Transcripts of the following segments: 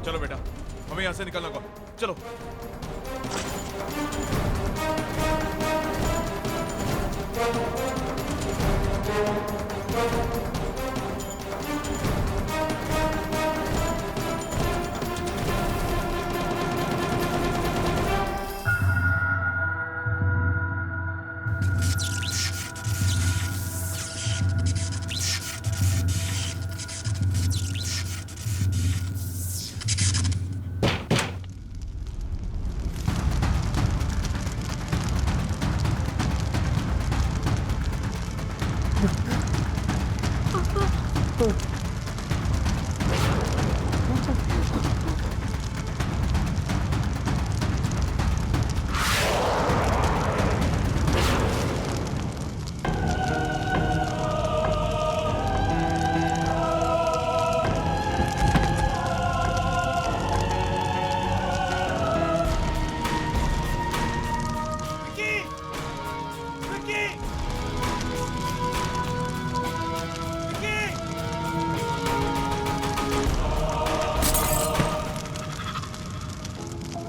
चलो बेटा, हमें यहाँ से निकलना होगा। चलो।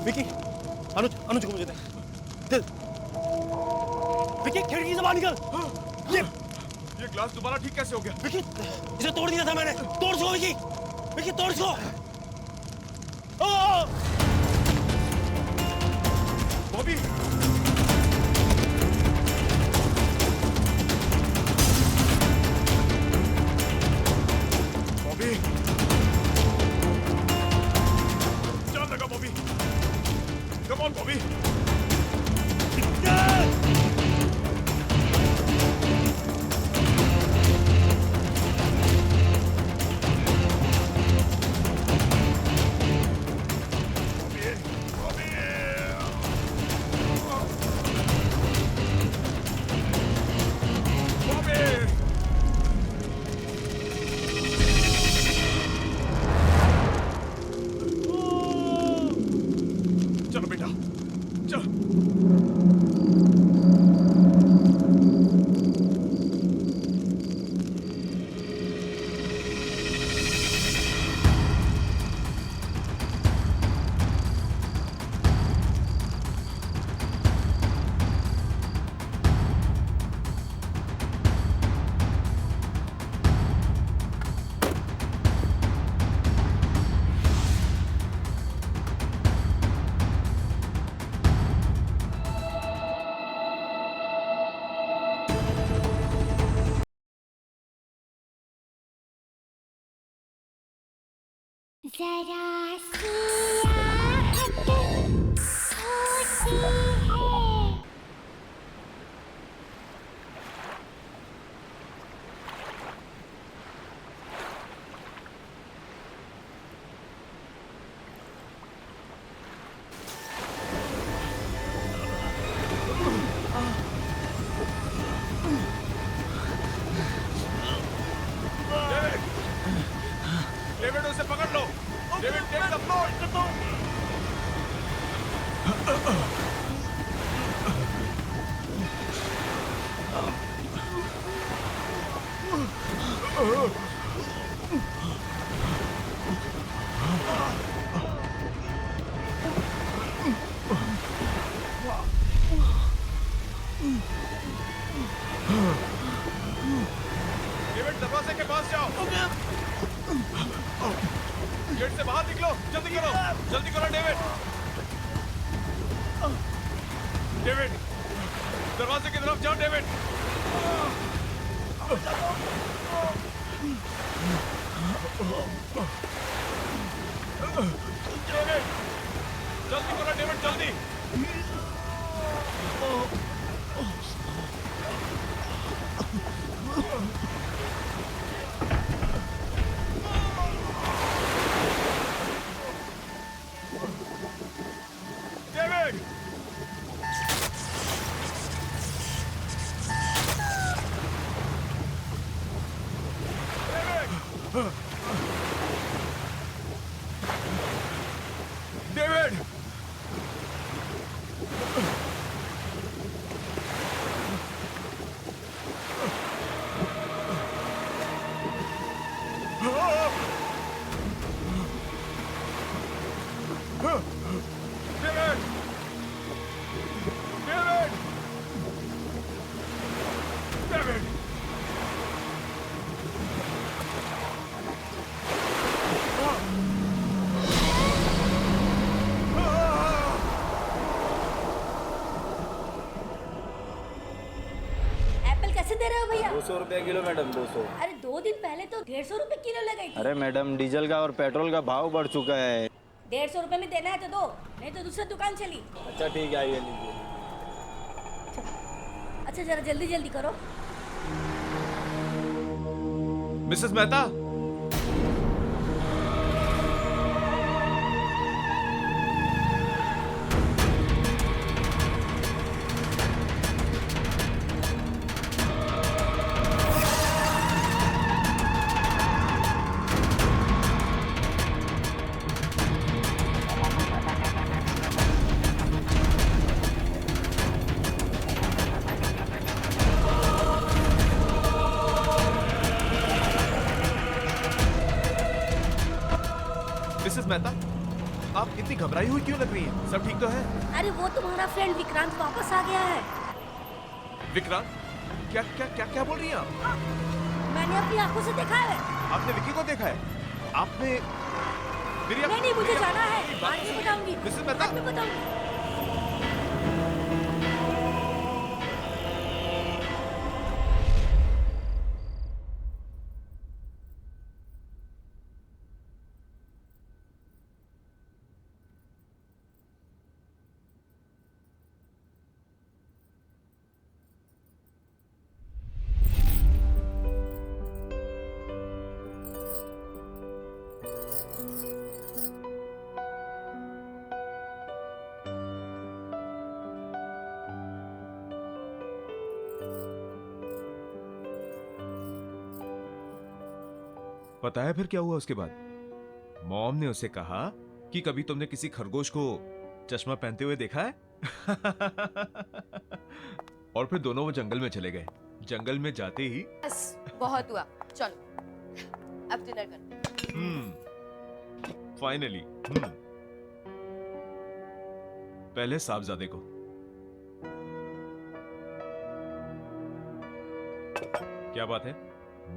विकी, अनुज को मुझे दे। विकी, खिड़की से बाहर निकल। ये ग्लास दोबारा ठीक कैसे हो गया? विकी, इसे तोड़ दिया था मैंने। तोड़ इसको विकी। विकी, तोड़ इसको। बॉबी, बॉबी, जान लगा बॉबी। Come on Bobby. चलो बेटा, चल। जरा सी आहट होती है। डेविड, उसे पकड़ लो। David, take the floor. David, दरवाजे के पास जाओ। गेट से बाहर निकलो। जल्दी करो, जल्दी करो डेविड। डेविड, दरवाजे की तरफ जाओ डेविड। डेविड, जल्दी करो डेविड, जल्दी। David, David, David! David! David! Apple कैसे दे रहे हो भैया? 200 रुपये किलो मैडम, 200। अरे 2 दिन पहले तो 150 रुपए किलो लगाई थी। अरे मैडम, डीजल का और पेट्रोल का भाव बढ़ चुका है। 150 रुपए में देना है तो दो, नहीं तो दूसरी दुकान चली। अच्छा ठीक है, आइए लीजिए। अच्छा जरा जल्दी जल्दी करो। मिसेस मेहता, मिसेस मेहता, आप इतनी घबराई हुई क्यों लग रही हैं? सब ठीक तो है? अरे वो तुम्हारा फ्रेंड विक्रांत वापस आ गया है। विक्रांत, क्या क्या क्या क्या बोल रही हैं आप? मैंने अपनी आंखों से देखा है। आपने विक्की को देखा है? आपने नहीं मुझे जाना है, बाद में बताऊंगी। मिसेस मेहता, बाद में बताऊंगी। पता है फिर क्या हुआ उसके बाद? मॉम ने उसे कहा कि कभी तुमने किसी खरगोश को चश्मा पहनते हुए देखा है? और फिर दोनों वो जंगल में चले गए। जंगल में जाते ही बस बहुत हुआ, चलो अब डिनर करते हैं। फाइनली। पहले साहबजादे को। क्या बात है,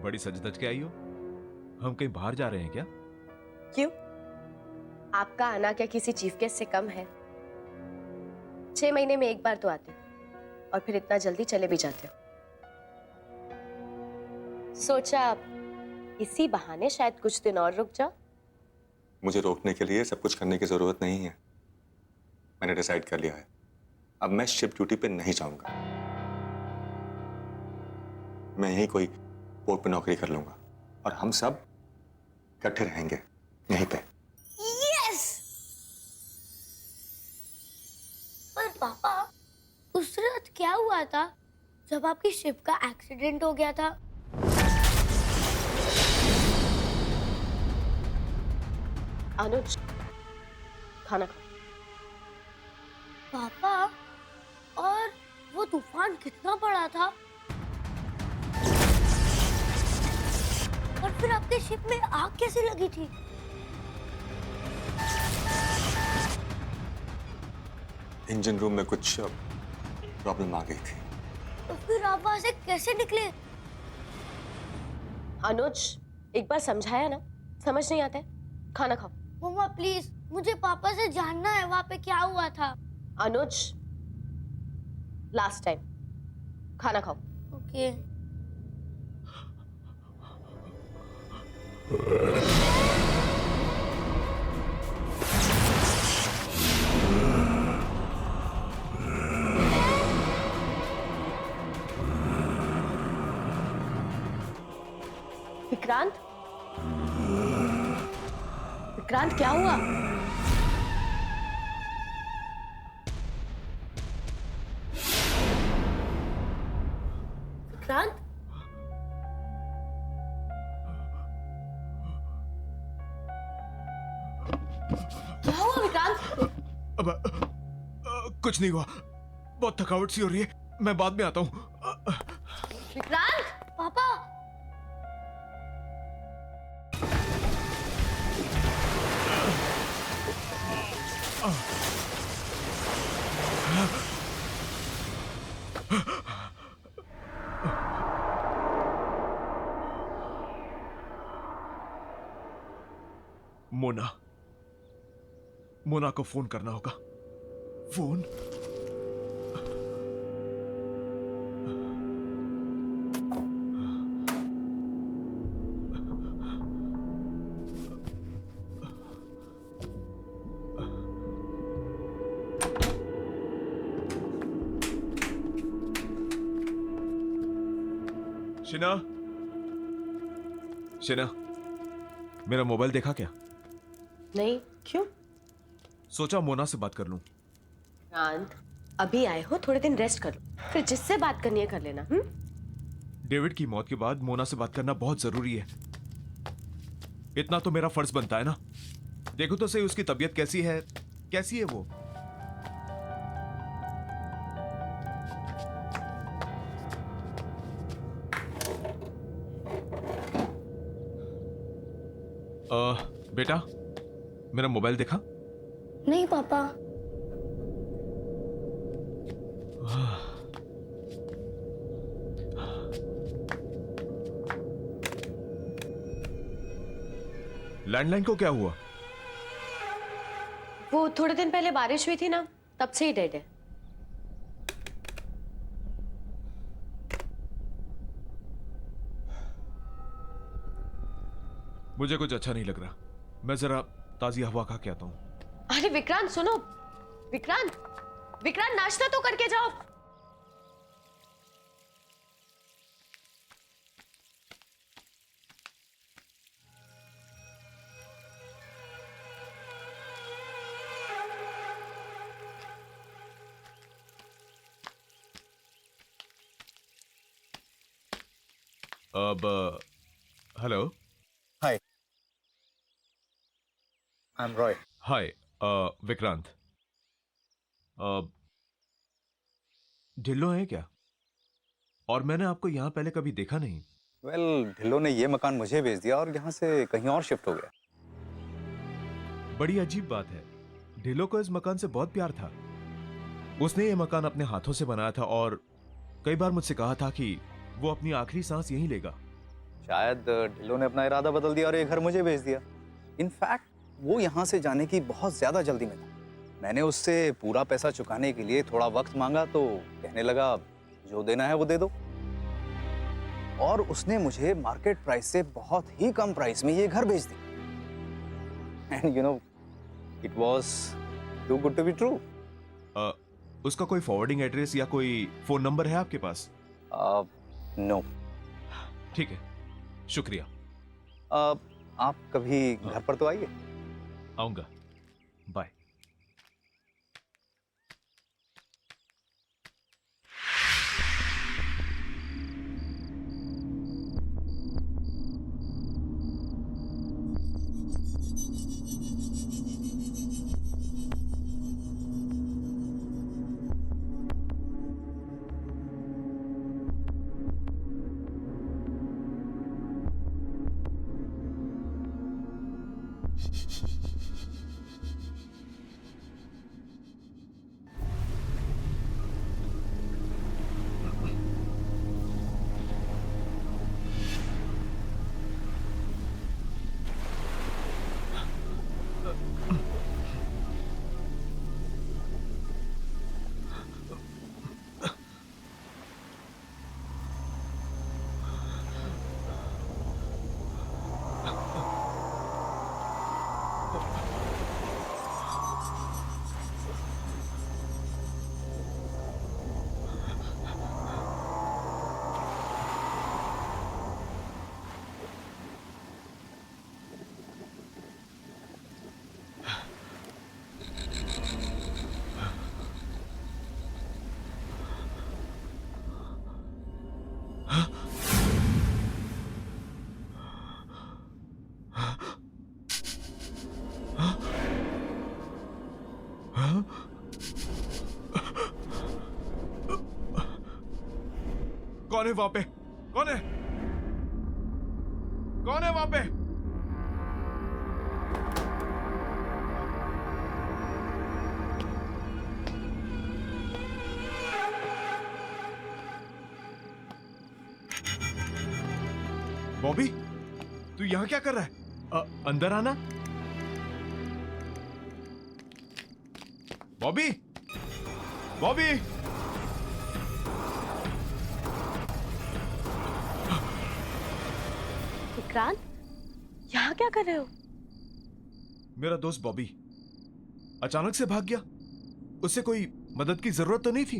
बड़ी सज धज के आई हो? हम कहीं बाहर जा रहे हैं क्या? क्यों? आपका आना क्या किसी चीफ गेस्ट से कम है? 6 महीने में एक बार तो आते हो और फिर इतना जल्दी चले भी जाते हो। सोचा इसी बहाने शायद कुछ दिन और रुक जाओ। मुझे रोकने के लिए सब कुछ करने की जरूरत नहीं है। मैंने डिसाइड कर लिया है, अब मैं शिप ड्यूटी पे नहीं जाऊंगा। मैं यहीं कोई पोर्ट पे नौकरी कर लूंगा और हम सब इकट्ठे रहेंगे यहीं पे। यस। पर पापा, उस रात क्या हुआ था जब आपकी शिप का एक्सीडेंट हो गया था? अनुज, खाना खाओ। पापा, और वो तूफान कितना बड़ा था? और फिर आपके शिप में आग कैसे लगी थी? इंजन रूम में कुछ प्रॉब्लम आ गई थी। तो फिर आप वहां से कैसे निकले? अनुज, एक बार समझाया ना, समझ नहीं आता है। खाना खाओ। मम्मा प्लीज, मुझे पापा से जानना है वहां पे क्या हुआ था। अनुज, लास्ट टाइम, खाना खाओ। ओके। विक्रांत, विक्रांत क्या हुआ? विक्रांत, क्या हुआ विक्रांत? अब कुछ नहीं हुआ, बहुत थकावट सी हो रही है, मैं बाद में आता हूँ। विक्रांत, पापा, मोना, मोना को फोन करना होगा। फोन। शिना, शिना, मेरा मोबाइल देखा क्या? नहीं, क्यों? सोचा मोना से बात कर लूं। शांत, अभी आए हो, थोड़े दिन रेस्ट कर लो, फिर जिससे बात करनी है कर लेना। डेविड की मौत के बाद मोना से बात करना बहुत जरूरी है। इतना तो मेरा फर्ज बनता है ना। देखो तो सही उसकी तबीयत कैसी है, कैसी है वो। बेटा, मेरा मोबाइल देखा? नहीं पापा। लैंडलाइन को क्या हुआ? वो थोड़े दिन पहले बारिश हुई थी ना, तब से ही डेड है। मुझे कुछ अच्छा नहीं लग रहा। मैं जरा ताजी हवा खा के आता हूं। अरे विक्रांत सुनो, विक्रांत, विक्रांत नाश्ता तो करके जाओ। अब हेलो। Hi, I'm Roy. हाय, विक्रांत। ढिल्लो है क्या? और मैंने आपको यहाँ पहले कभी देखा नहीं। Well, ढिल्लो ने ये मकान मुझे बेच दिया और यहाँ से कहीं और शिफ्ट हो गया। बड़ी अजीब बात है, ढिल्लो को इस मकान से बहुत प्यार था। उसने ये मकान अपने हाथों से बनाया था और कई बार मुझसे कहा था कि वो अपनी आखिरी सांस यहीं लेगा। शायद ढिल्लो ने अपना इरादा बदल दिया और ये घर मुझे बेच दिया। इनफैक्ट वो यहाँ से जाने की बहुत ज्यादा जल्दी में था। मैंने उससे पूरा पैसा चुकाने के लिए थोड़ा वक्त मांगा तो कहने लगा जो देना है वो दे दो। और उसने मुझे मार्केट प्राइस से बहुत ही कम प्राइस में ये घर बेच दिया। And you know, it was too good to be true. उसका कोई फॉरवर्डिंग एड्रेस या कोई फोन नंबर है आपके पास? नो। ठीक है, शुक्रिया। आप कभी घर पर तो आइए। आऊंगा, बाय। कौन है वहां पे? कौन है? कौन है वहां पे? बॉबी, तू यहाँ क्या कर रहा है? अंदर आना। बॉबी, बॉबी। विक्रांत, यहाँ क्या कर रहे हो? मेरा दोस्त बॉबी अचानक से भाग गया। उससे कोई मदद की जरूरत तो नहीं थी?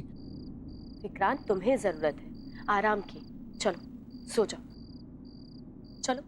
विक्रांत, तुम्हें जरूरत है आराम की। चलो सो जाओ, चलो।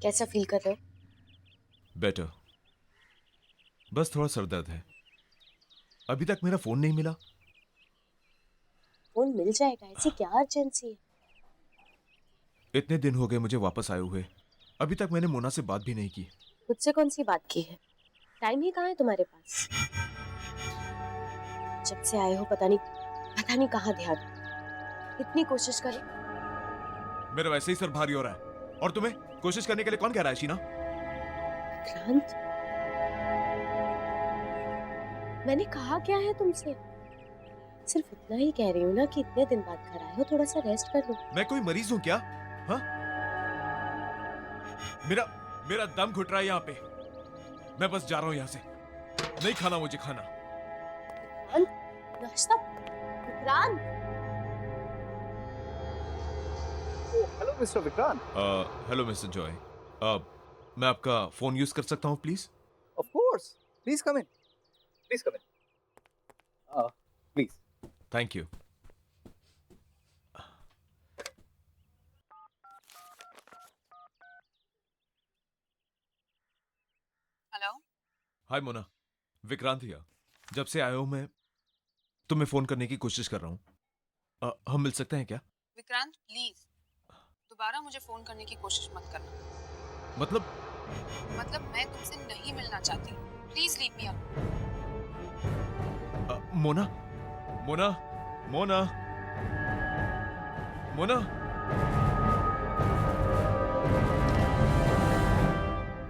कैसा फील कर रहे हो? बेटर। बस थोड़ा सर दर्द है। अभी तक मेरा फोन नहीं मिला। फोन मिल जाएगा, ऐसी क्या अर्जेंसी है? इतने दिन हो गए मुझे वापस आए हुए, अभी तक मैंने मोना से बात भी नहीं की। मुझसे कौन सी बात की है? टाइम ही कहाँ है तुम्हारे पास? जब से आए हो पता नहीं कहाँ ध्यान। इतनी कोशिश करें। मेरा वैसे ही सर भारी हो रहा है, और तुम्हें कोशिश करने के लिए कौन कह रहा है शीना? विक्रांत, मैंने कहा क्या है तुमसे? सिर्फ इतना ही कह रही हूँ ना कि इतने दिन बाद घर आए हो, थोड़ा सा रेस्ट कर लो। मैं कोई मरीज हूँ क्या? हाँ? मेरा दम घुट रहा है यहाँ पे। मैं बस जा रहा हूँ यहाँ से। नहीं खाना मुझे खाना। नाश्ता? Vikrant, hello mister Vikrant. Hello mister Joy. मैं आपका फोन यूज कर सकता हूँ please? Of course, please come in, please come in, please. Thank you. Hello. Hi Mona, Vikrant here. जब से आया हूँ मैं तुम्हें फोन करने की कोशिश कर रहा हूँ। हम मिल सकते हैं क्या? विक्रांत प्लीज दोबारा मुझे फोन करने की कोशिश मत करना। मतलब मैं तुमसे नहीं मिलना चाहती। Please leave me alone. Mona, Mona, Mona, Mona.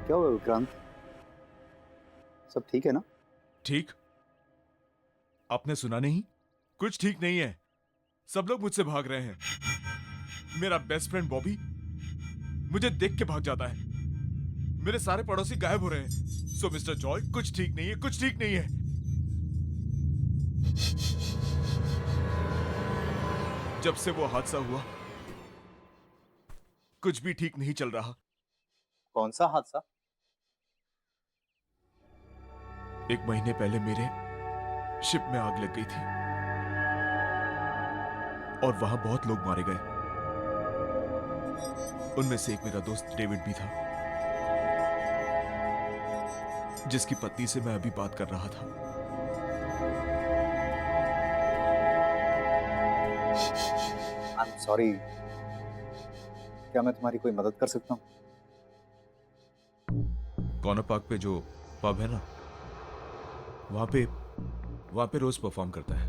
क्या हुआ विक्रांत? सब ठीक है ना? ठीक? आपने सुना नहीं? कुछ ठीक नहीं है। सब लोग मुझसे भाग रहे हैं। मेरा बेस्ट फ्रेंड बॉबी मुझे देख के भाग जाता है। मेरे सारे पड़ोसी गायब हो रहे हैं। सो मिस्टर जॉय, कुछ ठीक नहीं है, कुछ ठीक नहीं है। जब से वो हादसा हुआ कुछ भी ठीक नहीं चल रहा। कौन सा हादसा? 1 महीने पहले मेरे शिप में आग लग गई थी और वहां बहुत लोग मारे गए। उनमें से एक मेरा दोस्त डेविड भी था। जिसकी पत्नी से मैं अभी बात कर रहा था। आई एम सॉरी, क्या मैं तुम्हारी कोई मदद कर सकता हूँ? कॉर्नर पार्क पे जो पब है ना, वहां पे रोज परफॉर्म करता है।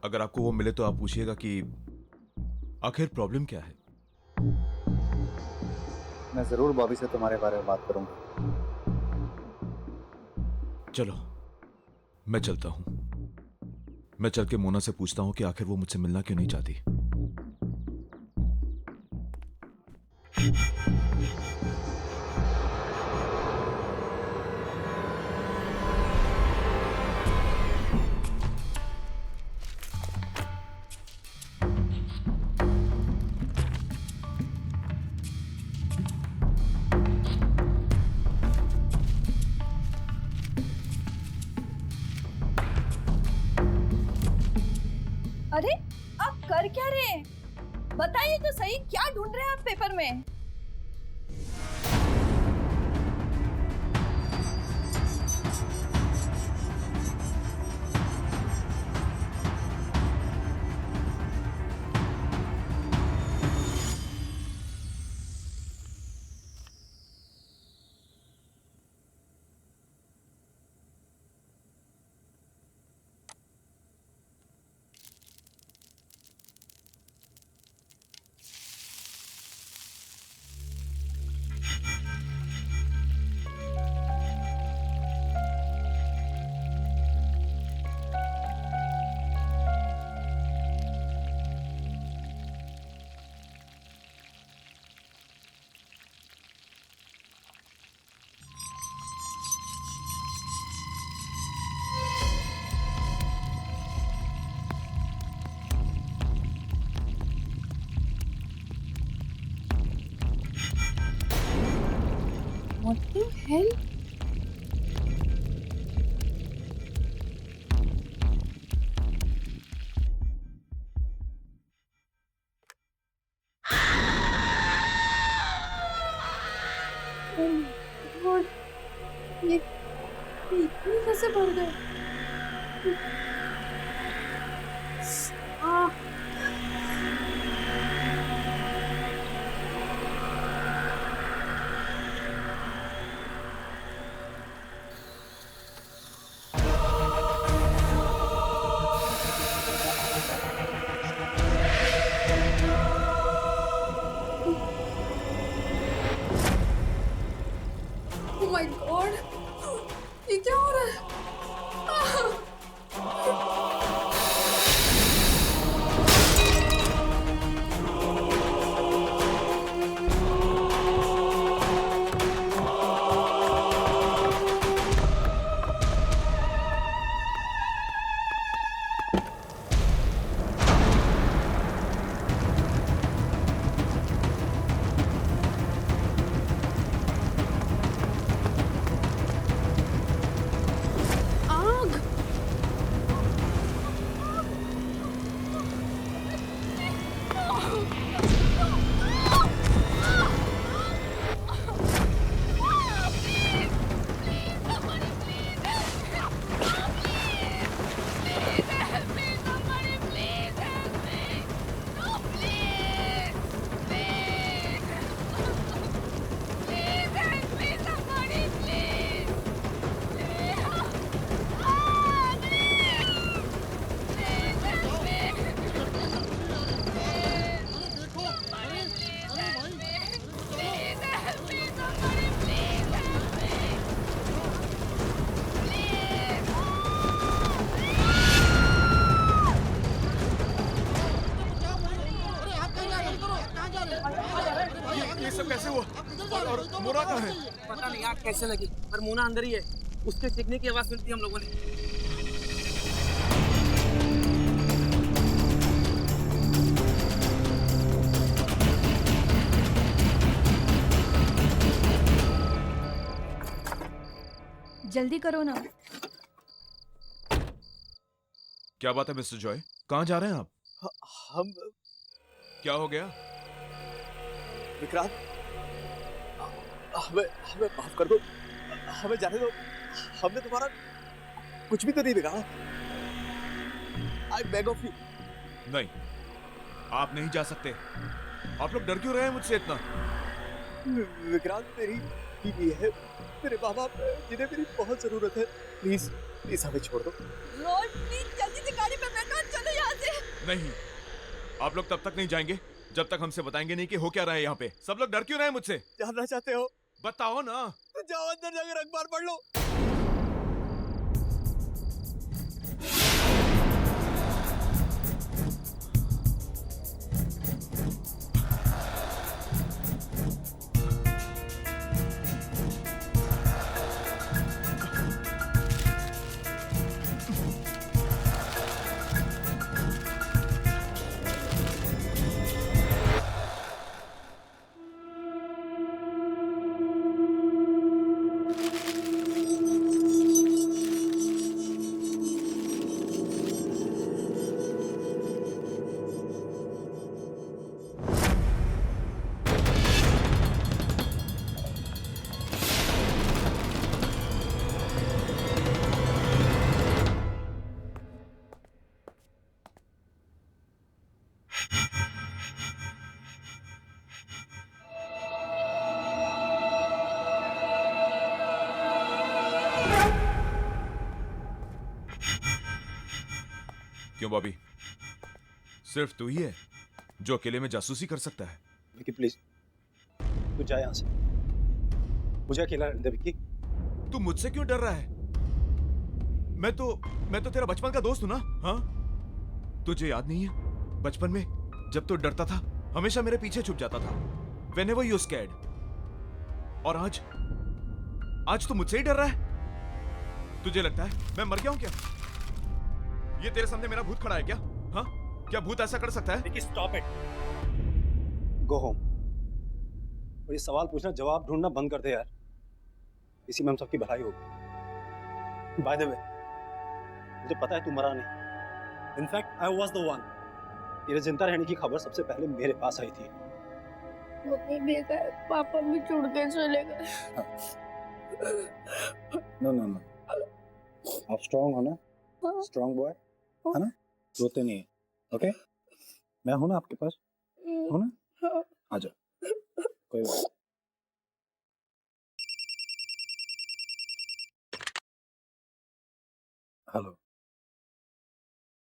अगर आपको वो मिले तो आप पूछिएगा कि आखिर प्रॉब्लम क्या है। मैं जरूर बॉबी से तुम्हारे बारे में बात करूंगा। चलो मैं चलता हूं। मैं चल के मोना से पूछता हूं कि आखिर वो मुझसे मिलना क्यों नहीं चाहती। अरे आप कर क्या रहे हैं? बताइए तो सही, क्या ढूंढ रहे हैं आप पेपर में? What the hell? Oh my God! ये इतनी कैसे बढ़ गए? Ah! Oh my God! ये क्या हो रहा है? आग! ये सब कैसे हुआ? और मोना कहाँ है? पता नहीं आग कैसे लगी, पर मोना अंदर ही है। उसके चीखने की आवाज सुनती हम लोगों ने। जल्दी करो ना। क्या बात है मिस्टर जॉय? कहाँ जा रहे हैं आप? हम क्या हो गया? विक्रांत, हमें हमें माफ कर दो। हमें जाने दो, हमने तुम्हारा कुछ भी तो नहीं बिगाड़ा। I beg of you. नहीं, आप नहीं जा सकते। आप लोग डर क्यों रहे हैं मुझसे इतना? विक्रांत मेरी बीवी है, मेरे माँ बाप जिन्हें मेरी बहुत जरूरत है। प्लीज प्लीज हमें छोड़ दो। रोड प्लीज जल्दी से गाड़ी पे बैठो, चलो यहाँ से। नहीं, आप लोग तब तक नहीं जाएंगे जब तक हमसे बताएंगे नहीं कि हो क्या रहा है यहाँ पे। सब लोग डर क्यों रहे हैं मुझसे? जानना चाहते हो? बताओ ना। तो जाओ अंदर जाकर अखबार पढ़ लो। क्यों बॉबी, सिर्फ तू ही है जो अकेले में जासूसी कर सकता है? विक्की प्लीज तू जा यहाँ से, मुझे अकेला रहने दे। विक्की तू मुझसे क्यों डर रहा है? मैं तो तेरा बचपन का दोस्त हूं ना। हाँ, तुझे याद नहीं है बचपन में जब तू डरता था हमेशा मेरे पीछे छुप जाता था? Whenever you scared। और आज तू मुझसे ही डर रहा है? तुझे लगता है मैं मर गया हूं क्या? ये तेरे सामने मेरा भूत खड़ा है क्या? हाँ, क्या भूत ऐसा कर सकता है? Vicky stop it, go home. और ये सवाल पूछना जवाब ढूंढना बंद कर दे यार, इसी में हम सबकी भलाई होगी। बाय द वे मुझे पता है तू मरा नहीं। In fact I was the one. तेरे जिंदा रहने की खबर सबसे पहले मेरे पास आई थी। मम्मी भी गए, पापा भी छोड़ के चले गए। नो नो नो, आप स्ट्रांग हो ना? स्ट्रांग बॉय है ना, रोते नहीं है। ओके, मैं हूं ना आपके पास, हो ना? आ जाओ, कोई बात। हेलो।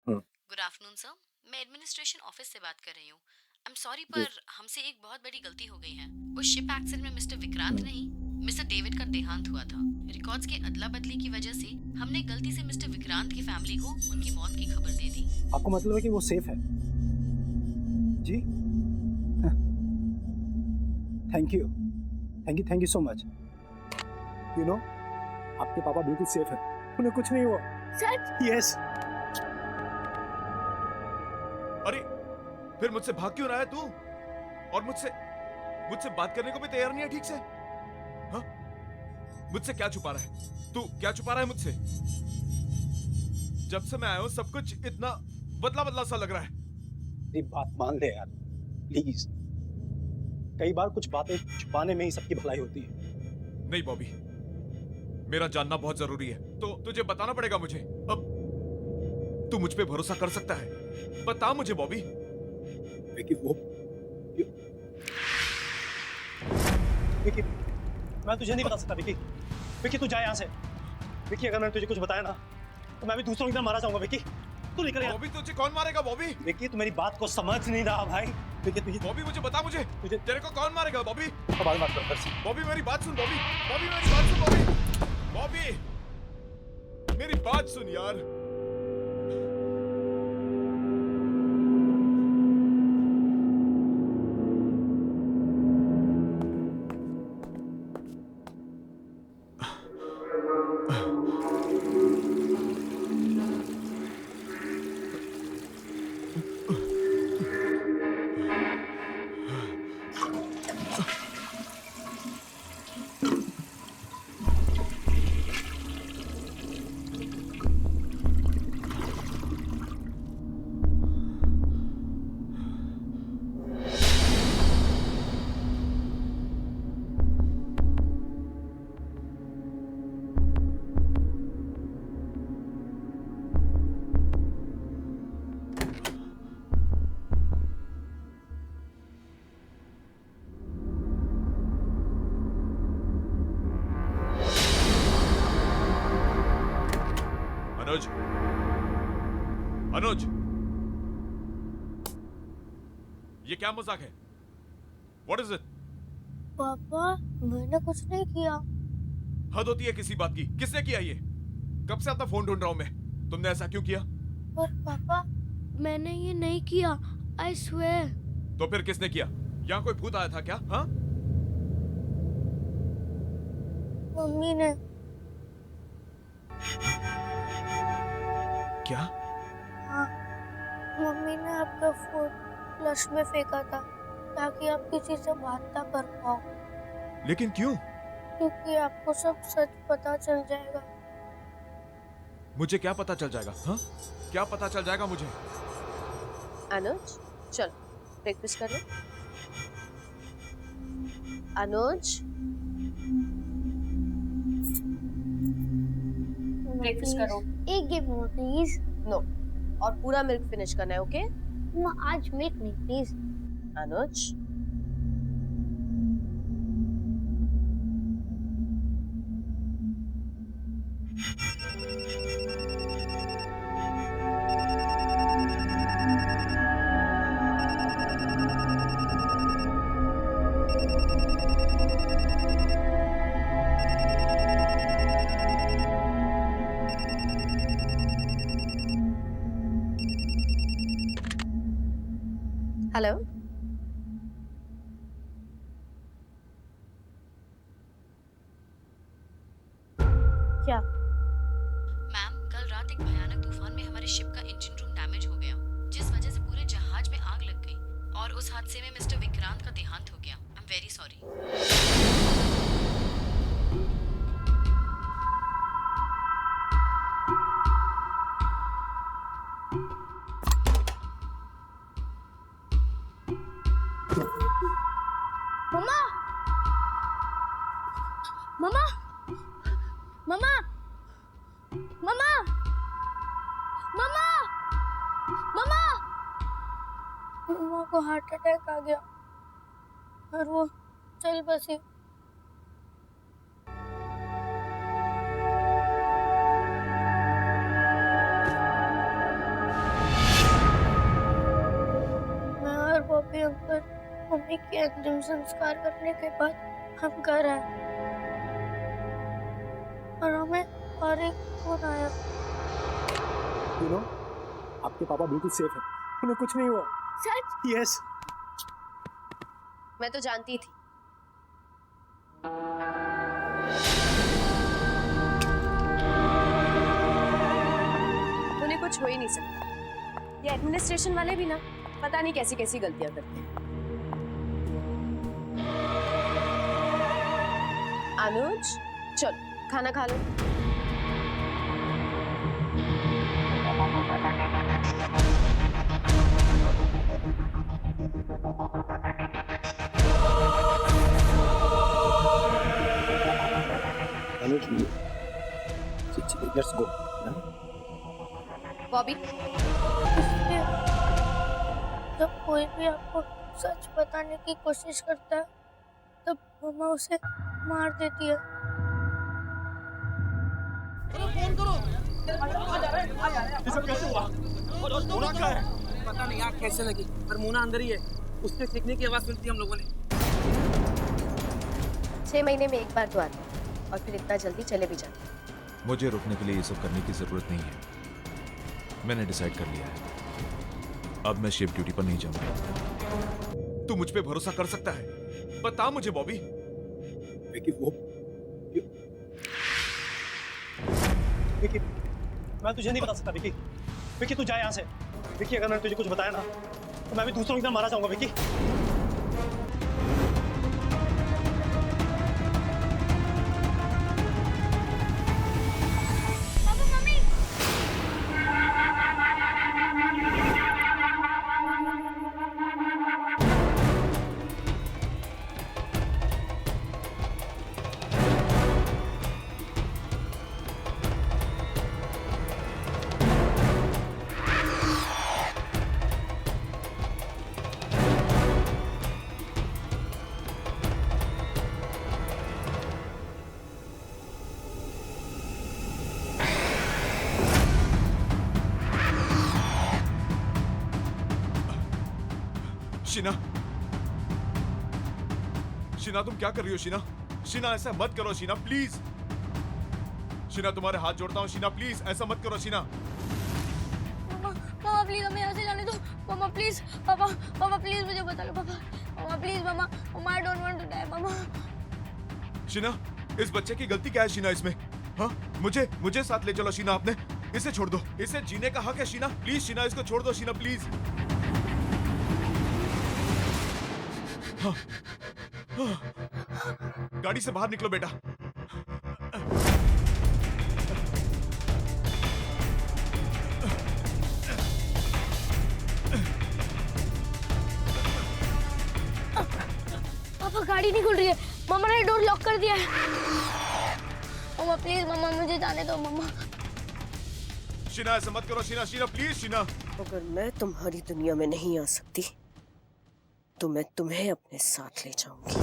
गुड आफ्टरनून सर, मैं एडमिनिस्ट्रेशन ऑफिस से बात कर रही हूँ। आई एम सॉरी पर हमसे एक बहुत बड़ी गलती हो गई है। उस शिप एक्सीडेंट में मिस्टर विक्रांत नहीं, मिस्टर डेविड का देहांत हुआ था। रिकॉर्ड्स के अदला बदली की वजह से हमने गलती से मिस्टर विक्रांत की फैमिली को उनकी मौत की खबर दे दी। आपको मतलब है कि वो सेफ है? जी, thank you so much. You know, आपके पापा बिल्कुल सेफ है, उन्हें कुछ नहीं हुआ। सच? यस। अरे फिर मुझसे भाग क्यों रहा है तू? और मुझसे बात करने को भी तैयार नहीं है ठीक से? हाँ, मुझसे क्या छुपा रहा है तू? क्या छुपा रहा है मुझसे? जब से मैं आया हूं सब कुछ इतना बदला बदला सा लग रहा है। मेरी बात मान ले यार प्लीज। कई बार कुछ बातें छुपाने में ही सबकी भलाई होती है। नहीं बॉबी, मेरा जानना बहुत जरूरी है, तो तुझे बताना पड़ेगा मुझे। अब तू मुझ पे भरोसा कर सकता है? बता मुझे बॉबी। विक्की विक्की, मैं तुझे नहीं बता सकता। विक्की तू जा यहाँ से। विक्की अगर मैंने तुझे कुछ बताया ना तो मैं भी दूसरों की तरह मारा जाऊंगा। विक्की तू निकल यहाँ। बॉबी तुझे कौन मारेगा बॉबी? विक्की तू मेरी बात को समझ नहीं रहा भाई। विक्की बॉबी मुझे बता, मुझे तेरे को कौन मारेगा बॉबी? बाद में बात कर। बॉबी मेरी बात सुन बॉबी, बॉबी मेरी बात सुन बॉबी, बॉबी मेरी बात सुन यार। अनुज, ये क्या मजाक है? What is it? पापा मैंने कुछ नहीं किया। हद होती है किसी बात की। किसने किया ये? कब से अपना फोन ढूंढ रहा हूं मैं। तुमने ऐसा क्यों किया? पर पापा मैंने ये नहीं किया, आई स्वेयर। तो फिर किसने किया? यहाँ कोई भूत आया था क्या? हाँ? मम्मी ने। क्या? हाँ, मम्मी ने आपका फोन फ्लश में फेंका था ताकि आप किसी से बात ना कर पाओ। लेकिन क्यों? क्योंकि आपको सब सच पता चल जाएगा। मुझे क्या पता चल जाएगा? हाँ? क्या पता चल जाएगा मुझे? अनुज चल ब्रेकफास्ट कर लो। अनुज ब्रेकफास्ट करो। एक गिव मी प्लीज। नो, और पूरा मिल्क फिनिश करना है, ओके? आज मिल्क नहीं प्लीज। अनुज हेलो, क्या? मैम, कल रात एक भयानक तूफान में हमारे शिप का इंजन रूम डैमेज हो गया, जिस वजह से पूरे जहाज में आग लग गई और उस हादसे में मिस्टर विक्रांत का देहांत हो गया। I am very sorry. मम्मा, मम्मा, मम्मा, मम्मा, मम्मा, मम्मा। मम्मा को हार्ट अटैक आ गया और वो चल बसी। मैं और बॉबी अंकल मम्मी के अंतिम संस्कार करने के बाद हम घर आए और हमें और एक फोन आया। यू नो, आपके पापा बिल्कुल सेफ हैं, उन्हें कुछ नहीं हुआ। सच? यस। मैं तो जानती थी। उन्हें कुछ हो ही नहीं सकता। ये एडमिनिस्ट्रेशन वाले भी ना पता नहीं कैसी कैसी गलतियां करते हैं। अनुज चल खाना खा लो। अनुज, लेट्स गो। बॉबी, इसलिए जब कोई भी आपको सच बताने की कोशिश करता है तब मम्मा उसे मार देती है। फोन करो। ये सब कैसे हुआ? मोना कहाँ है? पता नहीं आग कैसे लगी, पर मोना अंदर ही है। उसके सीखने की आवाज सुनती हम लोगों ने। 6 महीने में एक बार तो आते हैं और फिर इतना जल्दी चले भी जाते हैं। मुझे रुकने के लिए ये सब करने की जरूरत नहीं है। मैंने डिसाइड कर लिया है। अब मैं शिफ्ट ड्यूटी पर नहीं जाऊंगा। तू मुझ पे भरोसा कर सकता है? बता मुझे बॉबी। विकी, वो विकी, मैं तुझे नहीं बता सकता विकी। विकी तू जा यहाँ से। विकी, अगर मैंने तुझे कुछ बताया ना तो मैं भी दूसरों की तरह मारा जाऊंगा विकी। शीना, शीना तुम क्या कर रही हो शीना? शीना ऐसा मत करो शीना, प्लीज। शीना तुम्हारे हाथ जोड़ता हूँ शीना, प्लीज ऐसा मत करो शीना। मामा मामा प्लीज हमें यहाँ से जाने दो। मामा प्लीज, पापा पापा प्लीज मुझे बता लो पापा। Mama please mama, mama I don't want to die mama. Sheena, इस बच्चे की गलती क्या है शीना इसमें? हाँ, मुझे साथ ले चलो शीना, आपने इसे छोड़ दो, इसे जीने का हक है शीना, प्लीज शीना इसको छोड़ दो शीना, प्लीज। हाँ, हाँ, गाड़ी से बाहर निकलो बेटा। पापा गाड़ी नहीं खुल रही है, मामा ने डोर लॉक कर दिया है। मामा प्लीज मामा मुझे जाने दो मामा। शीना ऐसा मत करो शीना, शीना प्लीज शीना। अगर मैं तुम्हारी दुनिया में नहीं आ सकती तो मैं तुम्हें अपने साथ ले जाऊंगी।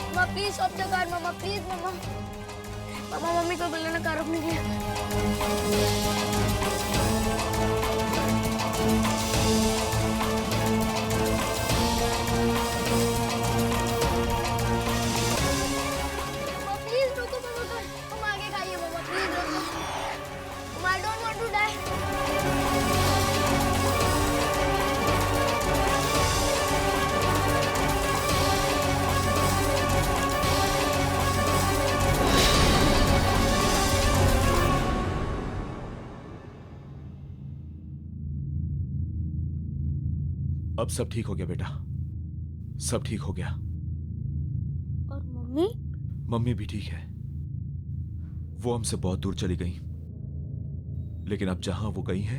Mama please stop the car mama, please mama. मामा मम्मी को बुलाना कार रोकने के लिए। अब सब ठीक हो गया बेटा, सब ठीक हो गया। और मम्मी? मम्मी भी ठीक है। वो हमसे बहुत दूर चली गई, लेकिन अब जहां वो गई है